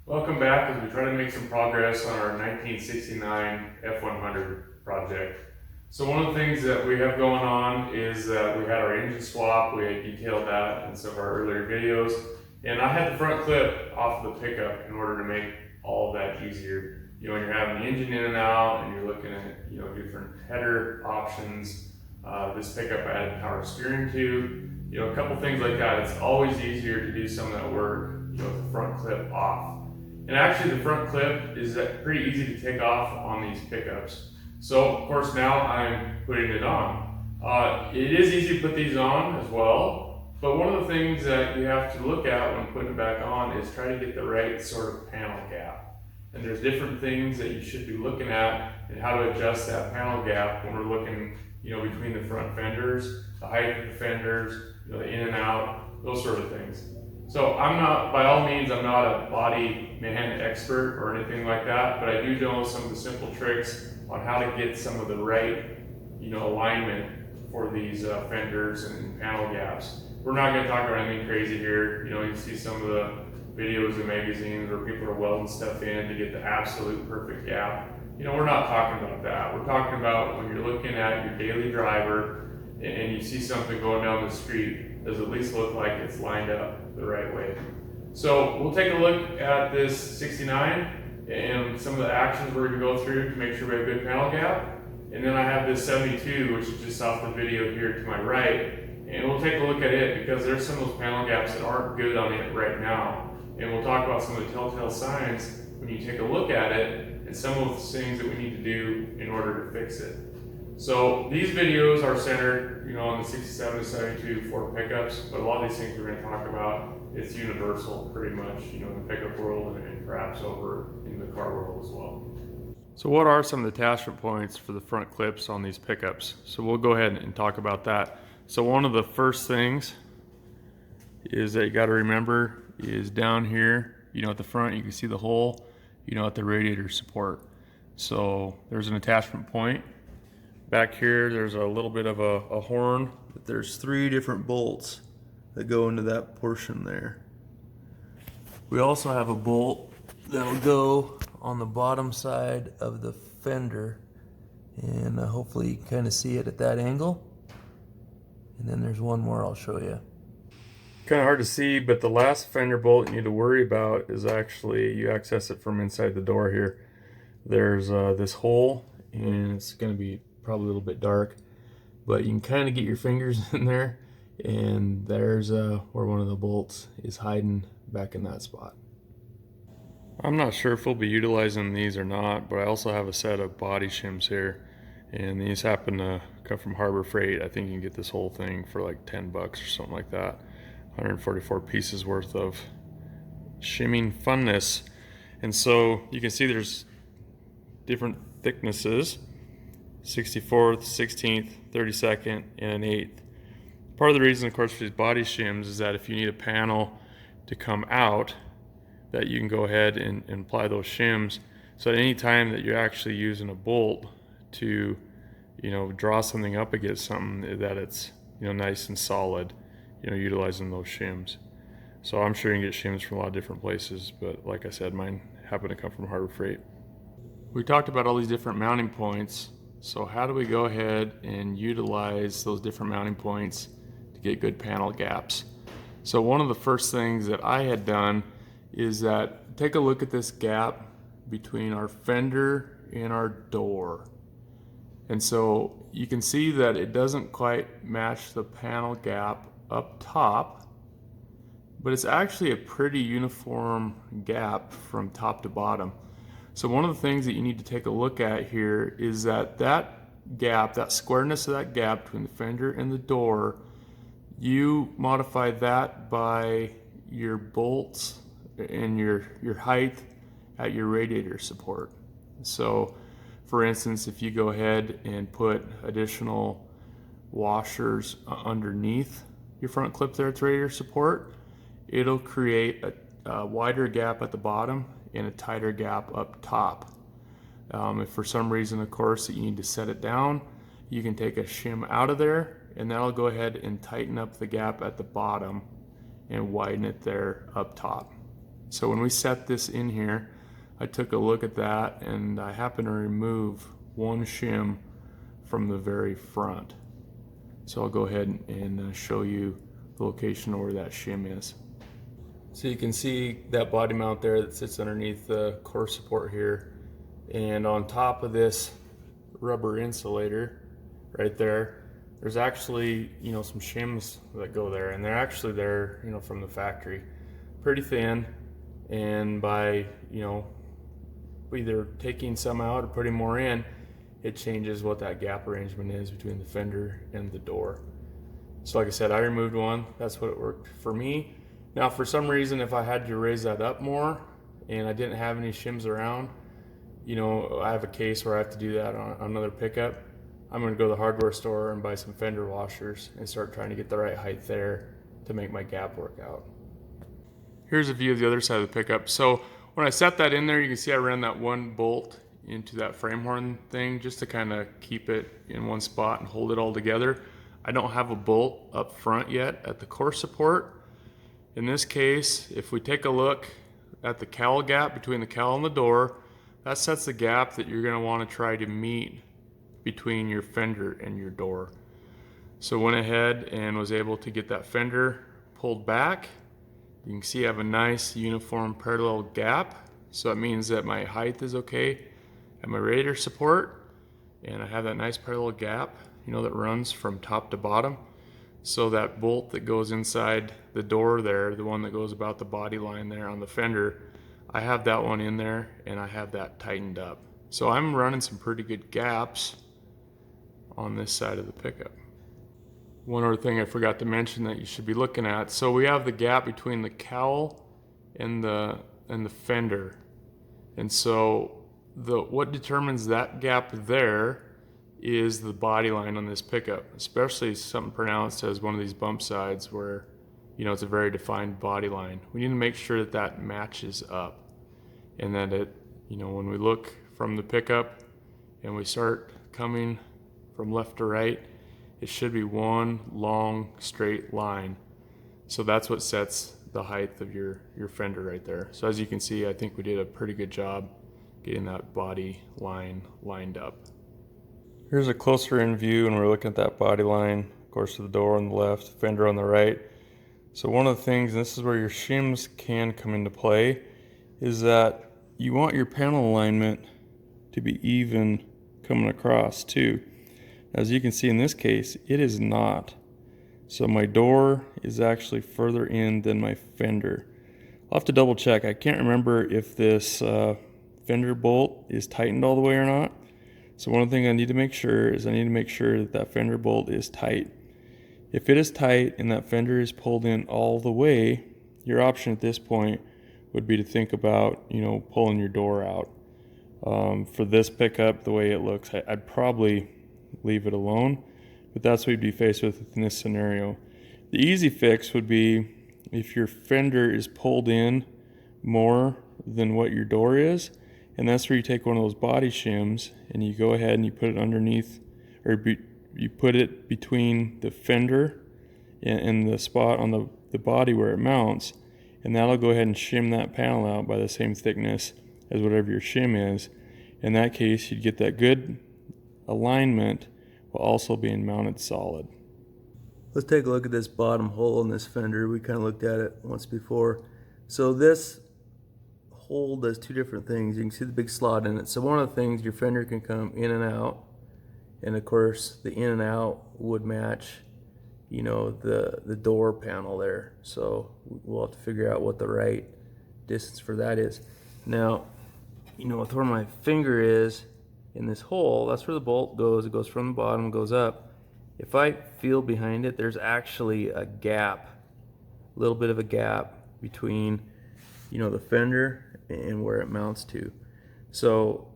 Welcome back as we try to make some progress on our 1969 F-100 project. So one of the things that we have going on is that we had our engine swap. We had detailed that in some of our earlier videos. And I had the front clip off of the pickup in order to make all of that easier. You know, when you're having the engine in and out and you're looking at, different header options, this pickup added power steering to, a couple things like that. It's always easier to do some of that work, with the front clip off. And actually the front clip is pretty easy to take off on these pickups. So of course now I'm putting it on. It is easy to put these on as well, but one of the things that you have to look at when putting it back on is try to get the right sort of panel gap. And there's different things that you should be looking at and how to adjust that panel gap when we're looking, between the front fenders, the height of the fenders, the in and out, those sort of things. So by all means, I'm not a body man expert or anything like that, but I do know some of the simple tricks on how to get some of the right, alignment for these fenders and panel gaps. We're not going to talk about anything crazy here. You see some of the videos in magazines where people are welding stuff in to get the absolute perfect gap. We're not talking about that. We're talking about when you're looking at your daily driver and you see something going down the street, does it at least look like it's lined up the right way? So we'll take a look at this 69 and some of the actions we're going to go through to make sure we have good panel gap. And then I have this 72, which is just off the video here to my right. And we'll take a look at it because there's some of those panel gaps that aren't good on it right now. And we'll talk about some of the telltale signs when you take a look at it and some of the things that we need to do in order to fix it. So these videos are centered, on the 67 to 72 Ford pickups, but a lot of these things we're going to talk about, it's universal pretty much, in the pickup world and perhaps over in the car world as well. So what are some of the attachment points for the front clips on these pickups? So we'll go ahead and talk about that. So one of the first things is that you got to remember is down here, at the front you can see the hole, at the radiator support. So there's an attachment point. Back here there's a little bit of a horn, but there's 3 different bolts that go into that portion there. We also have a bolt that'll go on the bottom side of the fender, and hopefully you can kind of see it at that angle. And then there's one more I'll show you. Kind of hard to see, but the last fender bolt you need to worry about is actually you access it from inside the door here. There's this hole, and it's going to be probably a little bit dark, but you can kind of get your fingers in there, and there's where one of the bolts is hiding back in that spot. I'm not sure if we'll be utilizing these or not, but I also have a set of body shims here, and these happen to come from Harbor Freight. I think you can get this whole thing for like 10 bucks or something like that. 144 pieces worth of shimming funness. And so you can see there's different thicknesses: 64th, 16th, 32nd, and an 8th. Part of the reason, of course, for these body shims is that if you need a panel to come out, that you can go ahead and apply those shims. So at any time that you're actually using a bolt to, draw something up against something, that it's, nice and solid, utilizing those shims. So I'm sure you can get shims from a lot of different places, but like I said, mine happen to come from Harbor Freight. We talked about all these different mounting points. So how do we go ahead and utilize those different mounting points to get good panel gaps? So one of the first things that I had done is that take a look at this gap between our fender and our door. And so you can see that it doesn't quite match the panel gap up top, but it's actually a pretty uniform gap from top to bottom. So one of the things that you need to take a look at here is that gap, that squareness of that gap between the fender and the door, you modify that by your bolts and your height at your radiator support. So for instance, if you go ahead and put additional washers underneath your front clip there at the radiator support, it'll create a wider gap at the bottom and a tighter gap up top. If for some reason, of course, that you need to set it down, you can take a shim out of there, and that'll go ahead and tighten up the gap at the bottom and widen it there up top. So when we set this in here, I took a look at that and I happened to remove one shim from the very front. So I'll go ahead and show you the location where that shim is. So you can see that body mount there that sits underneath the core support here. And on top of this rubber insulator right there, there's actually, some shims that go there, and they're actually there, from the factory. Pretty thin, and by, either taking some out or putting more in, it changes what that gap arrangement is between the fender and the door. So like I said, I removed one. That's what it worked for me. Now, for some reason, if I had to raise that up more and I didn't have any shims around, I have a case where I have to do that on another pickup. I'm going to go to the hardware store and buy some fender washers and start trying to get the right height there to make my gap work out. Here's a view of the other side of the pickup. So when I set that in there, you can see I ran that one bolt into that frame horn thing just to kind of keep it in one spot and hold it all together. I don't have a bolt up front yet at the core support. In this case, if we take a look at the cowl gap between the cowl and the door, that sets the gap that you're going to want to try to meet between your fender and your door. So went ahead and was able to get that fender pulled back. You can see I have a nice uniform parallel gap. So that means that my height is okay at my radiator support, and I have that nice parallel gap, that runs from top to bottom. So that bolt that goes inside the door there, the one that goes about the body line there on the fender, I have that one in there and I have that tightened up. So I'm running some pretty good gaps on this side of the pickup. One other thing I forgot to mention that you should be looking at. So we have the gap between the cowl and the fender. And so what determines that gap there is the body line on this pickup, especially something pronounced as one of these bump sides where, it's a very defined body line. We need to make sure that that matches up and that it, when we look from the pickup and we start coming from left to right, it should be one long straight line. So that's what sets the height of your fender right there. So as you can see, I think we did a pretty good job getting that body line lined up. Here's a closer in view, and we're looking at that body line, of course, to the door on the left, fender on the right. So one of the things, and this is where your shims can come into play, is that you want your panel alignment to be even coming across too. As you can see in this case, it is not. So my door is actually further in than my fender. I'll have to double check. I can't remember if this fender bolt is tightened all the way or not. So one thing I need to make sure is that that fender bolt is tight. If it is tight and that fender is pulled in all the way, your option at this point would be to think about, pulling your door out. For this pickup, the way it looks, I'd probably leave it alone, but that's what you'd be faced with in this scenario. The easy fix would be if your fender is pulled in more than what your door is, and that's where you take one of those body shims and you go ahead and you put it underneath, or you put it between the fender and the spot on the body where it mounts, and that'll go ahead and shim that panel out by the same thickness as whatever your shim is. In that case, you'd get that good alignment while also being mounted solid. Let's take a look at this bottom hole in this fender. We kind of looked at it once before. So this hole does two different things. You can see the big slot in it. So one of the things, your fender can come in and out, and of course the in and out would match, the door panel there. So we'll have to figure out what the right distance for that is. Now, with where my finger is in this hole, that's where the bolt goes. It goes from the bottom, goes up. If I feel behind it, there's actually a gap, a little bit of a gap between, the fender and where it mounts to. So,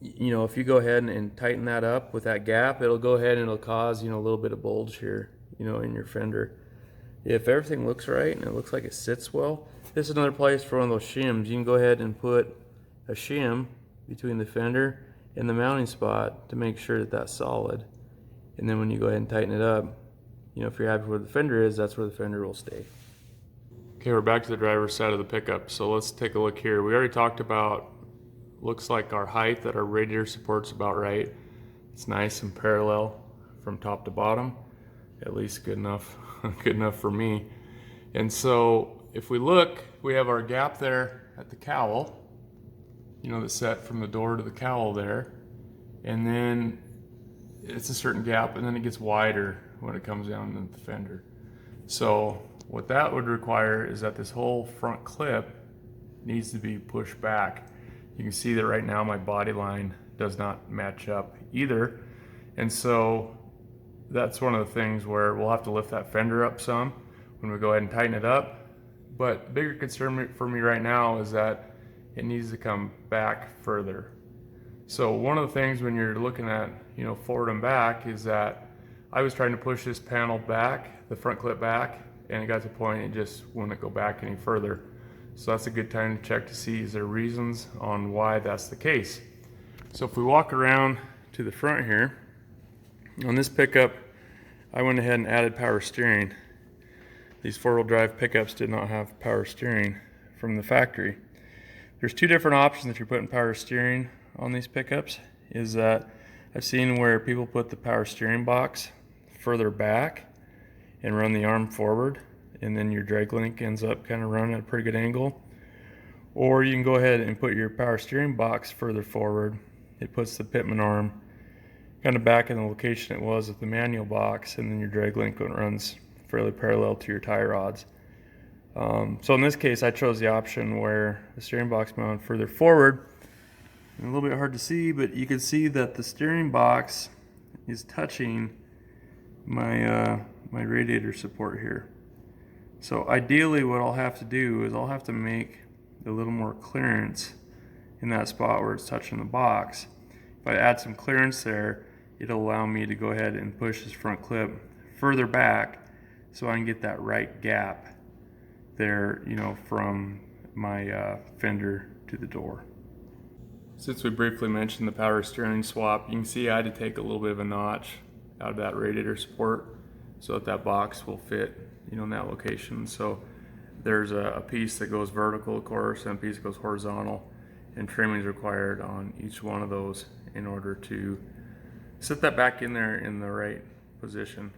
if you go ahead and tighten that up with that gap, it'll go ahead and it'll cause, a little bit of bulge here, in your fender. If everything looks right and it looks like it sits well, this is another place for one of those shims. You can go ahead and put a shim between the fender and the mounting spot to make sure that that's solid. And then when you go ahead and tighten it up, if you're happy where the fender is, that's where the fender will stay. Okay, we're back to the driver's side of the pickup, so let's take a look here. We already talked about, looks like our height, that our radiator support's about right. It's nice and parallel from top to bottom, at least good enough, good enough for me. And so if we look, we have our gap there at the cowl, you know, that's set from the door to the cowl there. And then it's a certain gap, and then it gets wider when it comes down to the fender. So what that would require is that this whole front clip needs to be pushed back. You can see that right now my body line does not match up either. And so that's one of the things where we'll have to lift that fender up some when we go ahead and tighten it up. But the bigger concern for me right now is that it needs to come back further. So one of the things when you're looking at, you know, forward and back is that I was trying to push this panel back, the front clip back, and it got to the point it just wouldn't go back any further. So that's a good time to check to see is there reasons on why that's the case. So if we walk around to the front here, on this pickup, I went ahead and added power steering. These four-wheel drive pickups did not have power steering from the factory. There's two different options if you're putting power steering on these pickups. Is that I've seen where people put the power steering box further back and run the arm forward, and then your drag link ends up kind of running at a pretty good angle. Or you can go ahead and put your power steering box further forward. It puts the pitman arm kind of back in the location it was with the manual box, and then your drag link runs fairly parallel to your tie rods. So in this case, I chose the option where the steering box mounted further forward. And a little bit hard to see, but you can see that the steering box is touching my my radiator support here. So ideally what I'll have to do is I'll have to make a little more clearance in that spot where it's touching the box. If I add some clearance there, it'll allow me to go ahead and push this front clip further back so I can get that right gap there, you know, from my fender to the door. Since we briefly mentioned the power steering swap, you can see I had to take a little bit of a notch out of that radiator support so that that box will fit, you know, in that location. So there's a piece that goes vertical, of course, and a piece that goes horizontal, and trimming is required on each one of those in order to set that back in there in the right position.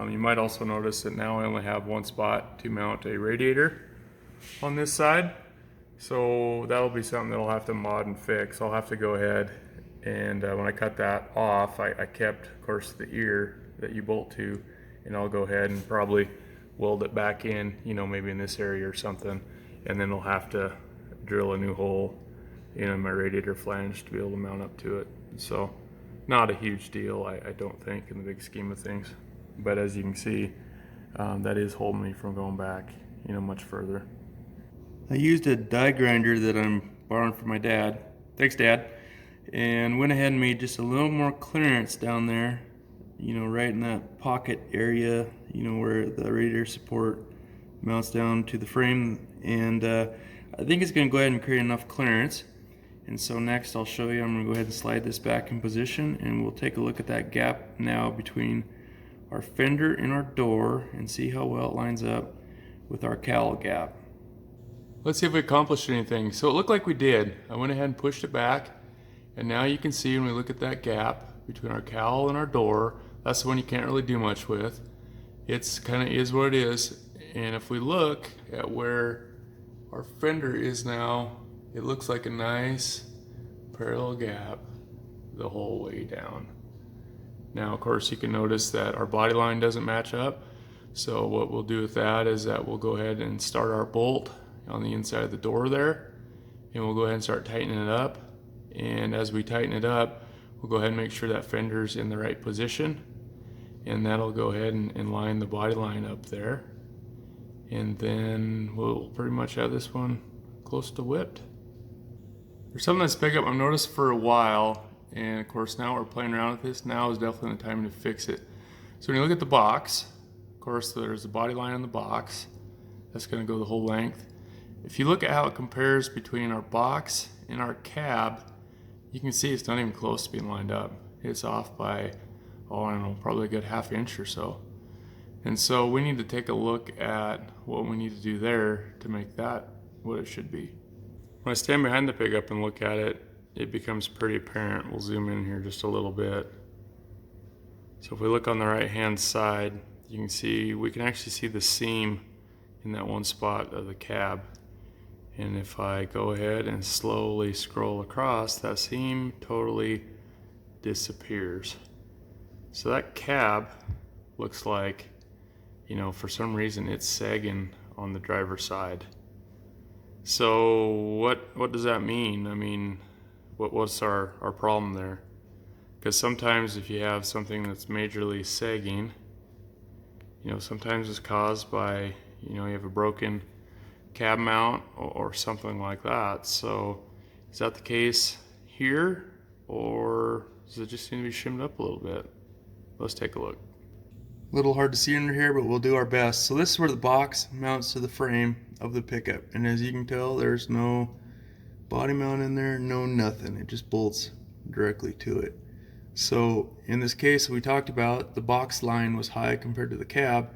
You might also notice that now I only have one spot to mount a radiator on this side. So that'll be something that I'll have to mod and fix. I'll have to go ahead and when I cut that off, I kept, of course, the ear that you bolt to, and I'll go ahead and probably weld it back in, you know, maybe in this area or something, and then I'll have to drill a new hole in my radiator flange to be able to mount up to it. So not a huge deal, I don't think, in the big scheme of things. But as you can see, that is holding me from going back, you know, much further. I used a die grinder that I'm borrowing from my dad. Thanks, Dad. And went ahead and made just a little more clearance down there, you know, right in that pocket area, you know, where the radiator support mounts down to the frame. And I think it's going to go ahead and create enough clearance. And so next I'll show you, I'm going to go ahead and slide this back in position, and we'll take a look at that gap now between our fender and our door and see how well it lines up with our cowl gap. Let's see if we accomplished anything. So it looked like we did. I went ahead and pushed it back, and now you can see when we look at that gap between our cowl and our door, that's the one you can't really do much with. It's kind of is what it is. And if we look at where our fender is now, it looks like a nice parallel gap the whole way down. Now, of course, you can notice that our body line doesn't match up. So what we'll do with that is that we'll go ahead and start our bolt on the inside of the door there, and we'll go ahead and start tightening it up. And as we tighten it up, we'll go ahead and make sure that fender's in the right position, and that'll go ahead and line the body line up there. And then we'll pretty much have this one close to whipped. There's something that's picked up I've noticed for a while, and of course now we're playing around with this. Now is definitely the time to fix it. So when you look at the box, of course there's the body line on the box. That's going to go the whole length. If you look at how it compares between our box and our cab, you can see it's not even close to being lined up. It's off by, oh, I don't know, probably a good half inch or so. And so we need to take a look at what we need to do there to make that what it should be. When I stand behind the pickup and look at it, it becomes pretty apparent. We'll zoom in here just a little bit. So if we look on the right hand side, you can see, we can actually see the seam in that one spot of the cab. And if I go ahead and slowly scroll across, that seam totally disappears. So that cab looks like, you know, for some reason it's sagging on the driver's side. So what does that mean? I mean, what's our problem there? Because sometimes if you have something that's majorly sagging, you know, sometimes it's caused by, you know, you have a broken cab mount or something like that. So is that the case here, or does it just need to be shimmed up a little bit? Let's take a look. A little hard to see under here, but we'll do our best. So this is where the box mounts to the frame of the pickup, and as you can tell, there's no body mount in there, no nothing. It just bolts directly to it. So in this case we talked about, the box line was high compared to the cab,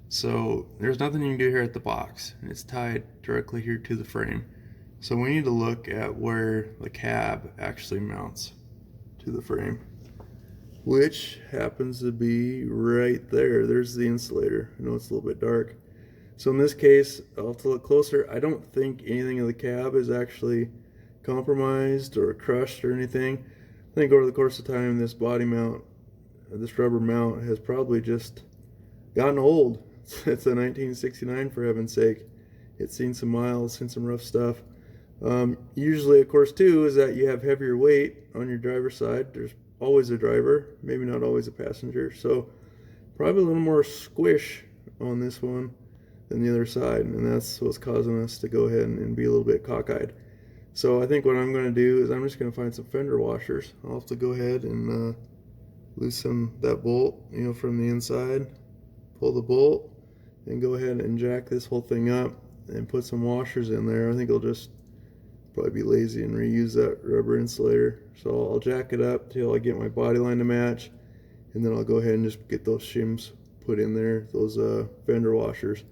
so there's nothing you can do here at the box, and it's tied directly here to the frame. So we need to look at where the cab actually mounts to the frame, which happens to be right there. There's the insulator. I know it's a little bit dark. So in this case, I'll have to look closer. I don't think anything in the cab is actually compromised or crushed or anything. I think over the course of time, this body mount, this rubber mount, has probably just gotten old. It's a 1969, for heaven's sake. It's seen some miles, seen some rough stuff. Usually, of course, too, is that you have heavier weight on your driver's side. There's always a driver, maybe not always a passenger. So probably a little more squish on this one than the other side, and that's what's causing us to go ahead and be a little bit cockeyed. So I think what I'm going to do is I'm just going to find some fender washers. I'll have to go ahead and loosen that bolt, you know, from the inside, pull the bolt, and go ahead and jack this whole thing up and put some washers in there. I think I'll just probably be lazy and reuse that rubber insulator. So I'll jack it up till I get my body line to match, and then I'll go ahead and just get those shims put in there, those fender washers,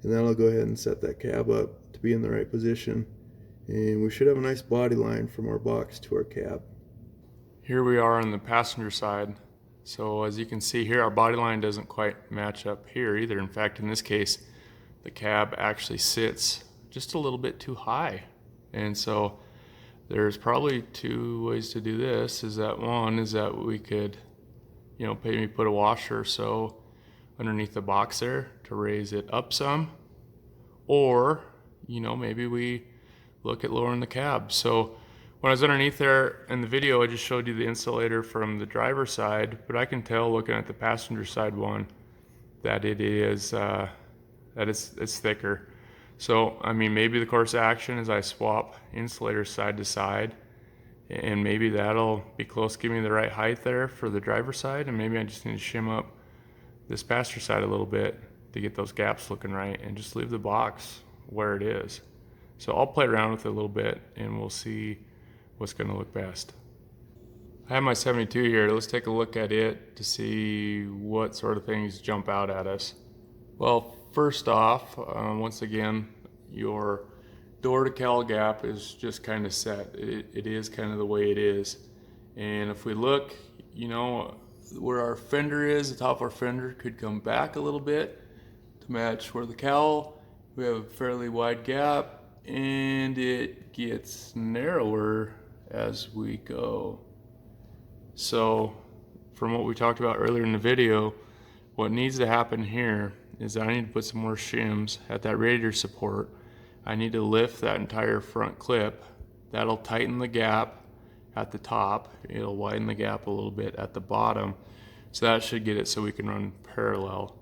and then I'll go ahead and set that cab up to be in the right position, and we should have a nice body line from our box to our cab. Here we are on the passenger side. So as you can see here, our body line doesn't quite match up here either. In fact, in this case, the cab actually sits just a little bit too high. And so there's probably two ways to do this. Is that one is that we could, you know, maybe put a washer or so underneath the box there to raise it up some, or, you know, maybe we look at lowering the cab. So when I was underneath there in the video, I just showed you the insulator from the driver's side, but I can tell looking at the passenger side one that it is it's thicker. So I mean, maybe the course of action is I swap insulators side to side, and maybe that'll be close to giving me the right height there for the driver's side, and maybe I just need to shim up this passenger side a little bit to get those gaps looking right, and just leave the box where it is. So I'll play around with it a little bit and we'll see what's going to look best. I have my 72 here. Let's take a look at it to see what sort of things jump out at us. Well, first off, once again, your door to cowl gap is just kind of set. It is kind of the way it is. And if we look, you know, where our fender is, the top of our fender could come back a little bit to match where the cowl. We have a fairly wide gap, and it gets narrower as we go. So from what we talked about earlier in the video, what needs to happen here is I need to put some more shims at that radiator support. I need to lift that entire front clip. That'll tighten the gap at the top. It'll widen the gap a little bit at the bottom. So that should get it so we can run parallel.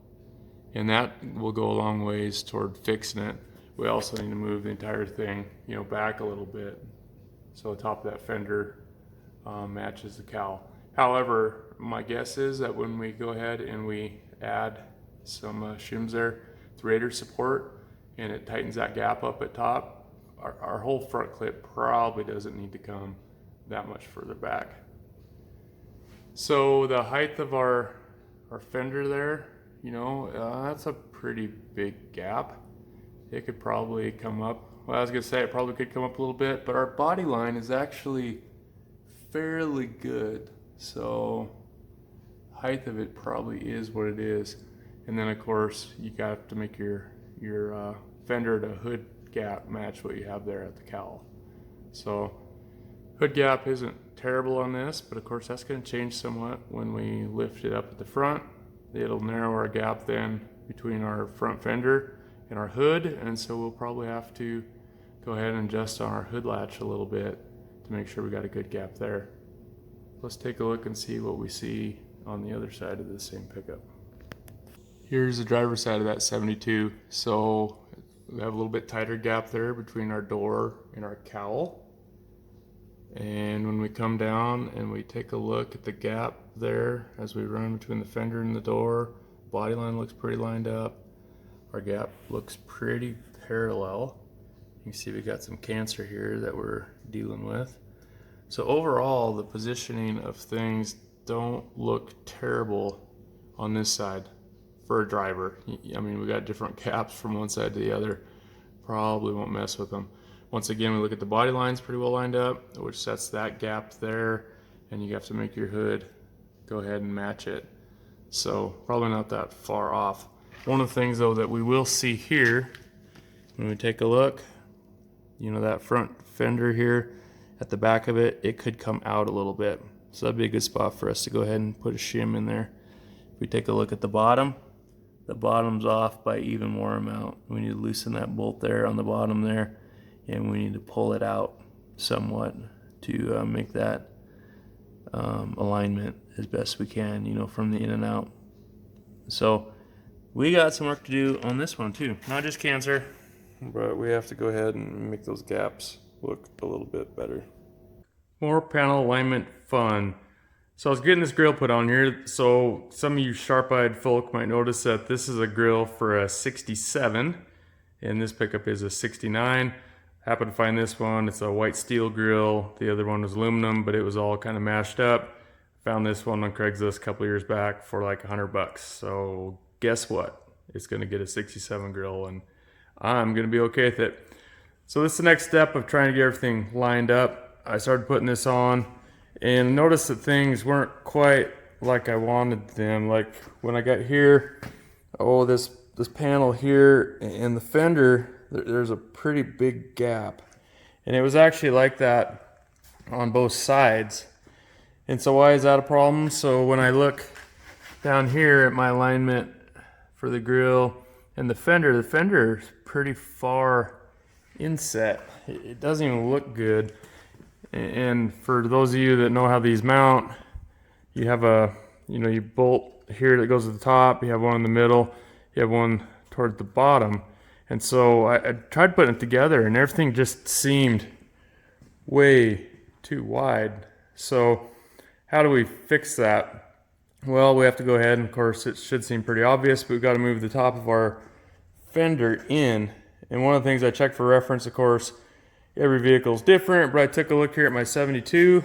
And that will go a long ways toward fixing it. We also need to move the entire thing, you know, back a little bit so the top of that fender matches the cowl. However, my guess is that when we go ahead and we add some shims there to radiator support and it tightens that gap up at top, our whole front clip probably doesn't need to come that much further back. So the height of our fender there You know, that's a pretty big gap. It could probably come up. Well, I was gonna say it probably could come up a little bit, but our body line is actually fairly good. So height of it probably is what it is. And then of course you got to make your fender to hood gap match what you have there at the cowl. So hood gap isn't terrible on this, but of course that's going to change somewhat when we lift it up at the front. It'll narrow our gap then between our front fender and our hood, and so we'll probably have to go ahead and adjust on our hood latch a little bit to make sure we got a good gap there. Let's take a look and see what we see on the other side of the same pickup. Here's the driver's side of that 72. So we have a little bit tighter gap there between our door and our cowl. And when we come down and we take a look at the gap there as we run between the fender and the door, body line looks pretty lined up. Our gap looks pretty parallel. You can see we got some cancer here that we're dealing with. So overall, the positioning of things don't look terrible on this side for a driver. I mean, we got different caps from one side to the other. Probably won't mess with them. Once again, we look at the body lines pretty well lined up, which sets that gap there, and you have to make your hood go ahead and match it. So probably not that far off. One of the things though that we will see here when we take a look, you know, that front fender here at the back of it, it could come out a little bit. So that'd be a good spot for us to go ahead and put a shim in there. If we take a look at the bottom's off by even more amount. We need to loosen that bolt there on the bottom there, and we need to pull it out somewhat to make that alignment as best we can, you know, from the in and out. So we got some work to do on this one too. Not just cancer, but we have to go ahead and make those gaps look a little bit better. More panel alignment fun. So I was getting this grill put on here. So some of you sharp-eyed folk might notice that this is a grill for a 67 and this pickup is a 69. Happened to find this one. It's a white steel grill. The other one was aluminum, but it was all kind of mashed up. Found this one on Craigslist a couple years back for like $100. So guess what? It's gonna get a 67 grill and I'm gonna be okay with it. So this is the next step of trying to get everything lined up. I started putting this on and noticed that things weren't quite like I wanted them. Like when I got here, oh, this panel here and the fender, there's a pretty big gap. And it was actually like that on both sides. And so why is that a problem? So when I look down here at my alignment for the grill and the fender is pretty far inset. It doesn't even look good. And for those of you that know how these mount, you have you bolt here that goes to the top, you have one in the middle, you have one toward the bottom. And so I tried putting it together and everything just seemed way too wide. So how do we fix that? Well, we have to go ahead, and of course it should seem pretty obvious, but we've got to move the top of our fender in. And one of the things I checked for reference, of course, every vehicle is different, but I took a look here at my 72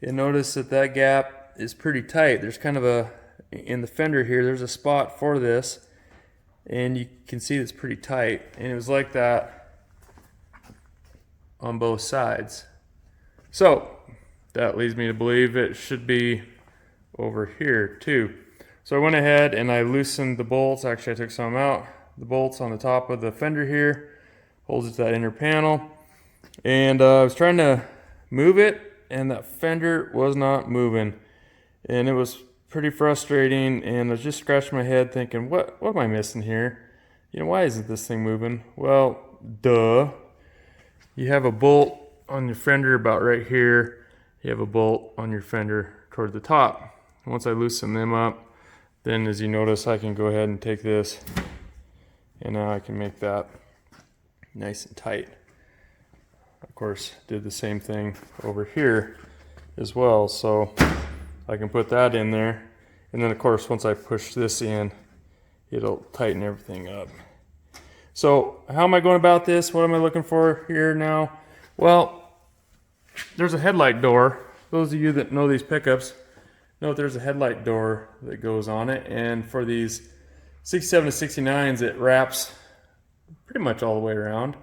and noticed that gap is pretty tight. There's kind of in the fender here, there's a spot for this, and you can see it's pretty tight. And it was like that on both sides. So that leads me to believe it should be over here too. So I went ahead and I loosened the bolts. Actually, I took some out. The bolts on the top of the fender here holds it to that inner panel. And I was trying to move it and that fender was not moving. And it was pretty frustrating, and I was just scratching my head thinking, what am I missing here? You know, why isn't this thing moving? Well, duh. You have a bolt on your fender about right here. You have a bolt on your fender toward the top. Once I loosen them up, then as you notice, I can go ahead and take this, and now I can make that nice and tight. Of course, did the same thing over here as well, so I can put that in there, and then of course once I push this in, it'll tighten everything up. So how am I going about this? What am I looking for here now? Well, there's a headlight door. Those of you that know these pickups know there's a headlight door that goes on it, and for these 67 to 69s, it wraps pretty much all the way around.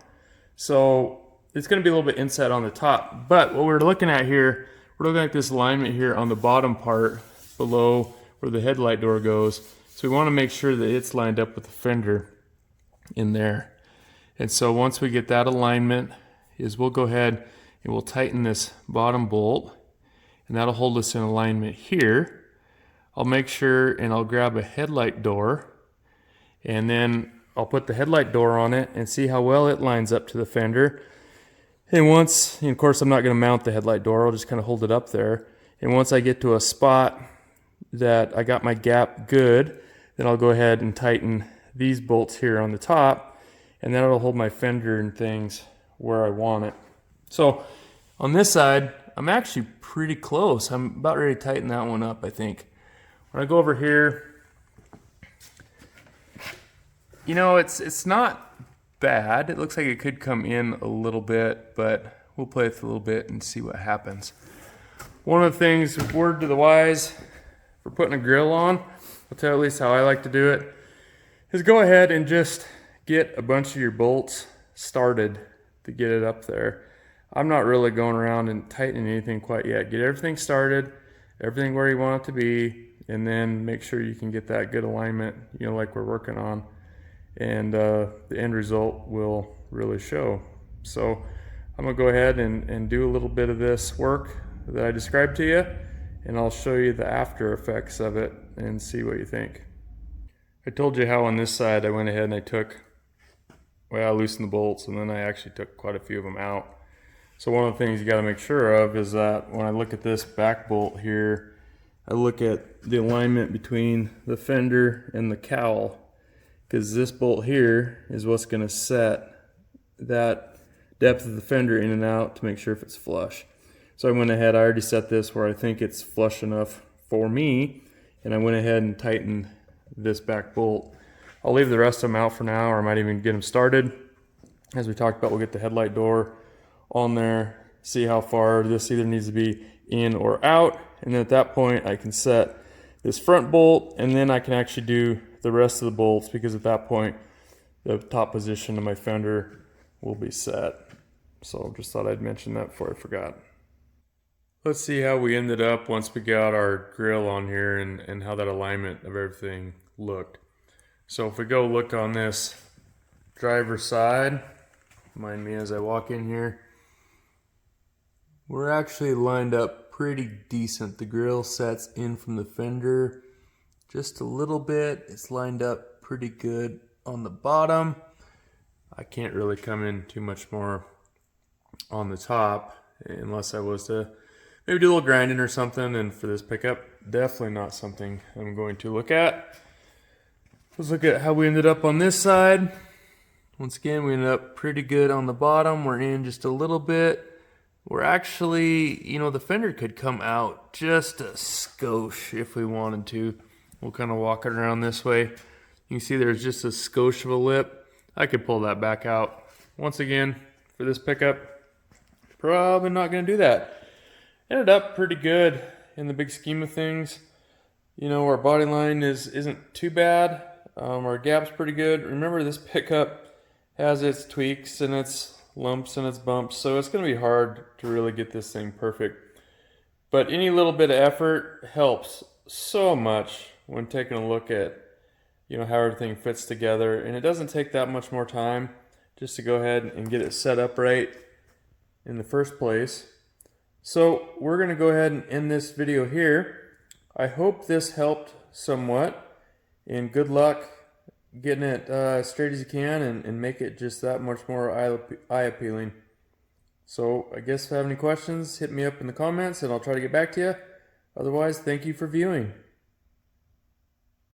So it's going to be a little bit inset on the top. But what we're looking at here, we're looking at this alignment here on the bottom part below where the headlight door goes. So we want to make sure that it's lined up with the fender in there. And so once we get that alignment, we'll go ahead and we'll tighten this bottom bolt, and that'll hold us in alignment here. I'll make sure and I'll grab a headlight door, and then I'll put the headlight door on it and see how well it lines up to the fender. And once, and of course I'm not going to mount the headlight door, I'll just kind of hold it up there. And once I get to a spot that I got my gap good, then I'll go ahead and tighten these bolts here on the top, and then it'll hold my fender and things where I want it. So on this side, I'm actually pretty close. I'm about ready to tighten that one up, I think. When I go over here, you know, it's not bad. It looks like it could come in a little bit, but we'll play with it a little bit and see what happens. One of the things, word to the wise, for putting a grill on, I'll tell you at least how I like to do it, is go ahead and just get a bunch of your bolts started to get it up there. I'm not really going around and tightening anything quite yet. Get everything started, everything where you want it to be, and then make sure you can get that good alignment, you know, like we're working on. And the end result will really show. So I'm gonna go ahead and do a little bit of this work that I described to you, and I'll show you the after effects of it and see what you think. I told you how on this side I went ahead and I loosened the bolts, and then I actually took quite a few of them out. So one of the things you got to make sure of is that when I look at this back bolt here, I look at the alignment between the fender and the cowl, because this bolt here is what's going to set that depth of the fender in and out to make sure if it's flush. So I went ahead, I already set this where I think it's flush enough for me, and I went ahead and tightened this back bolt. I'll leave the rest of them out for now, or I might even get them started. As we talked about, we'll get the headlight door on there, see how far this either needs to be in or out, and then at that point I can set this front bolt, and then I can actually do the rest of the bolts, because at that point the top position of my fender will be set. So just thought I'd mention that before I forgot. Let's see how we ended up once we got our grill on here and how that alignment of everything looked. So if we go look on this driver's side, mind me as I walk in here, we're actually lined up pretty decent. The grill sets in from the fender just a little bit. It's lined up pretty good on the bottom. I can't really come in too much more on the top unless I was to maybe do a little grinding or something. And for this pickup, definitely not something I'm going to look at. Let's look at how we ended up on this side. Once again, we ended up pretty good on the bottom. We're in just a little bit. We're actually, you know, the fender could come out just a skosh if we wanted to. We'll kind of walk it around this way. You can see there's just a skosh of a lip. I could pull that back out. Once again, for this pickup, probably not going to do that. Ended up pretty good in the big scheme of things. You know, our body line isn't too bad. Our gap's pretty good. Remember, this pickup has its tweaks and its lumps and its bumps, so it's going to be hard to really get this thing perfect. But any little bit of effort helps so much when taking a look at, you know, how everything fits together. And it doesn't take that much more time just to go ahead and get it set up right in the first place. So we're going to go ahead and end this video here. I hope this helped somewhat, and good luck getting it as straight as you can and make it just that much more eye appealing. So I guess if you have any questions, hit me up in the comments and I'll try to get back to you. Otherwise, thank you for viewing.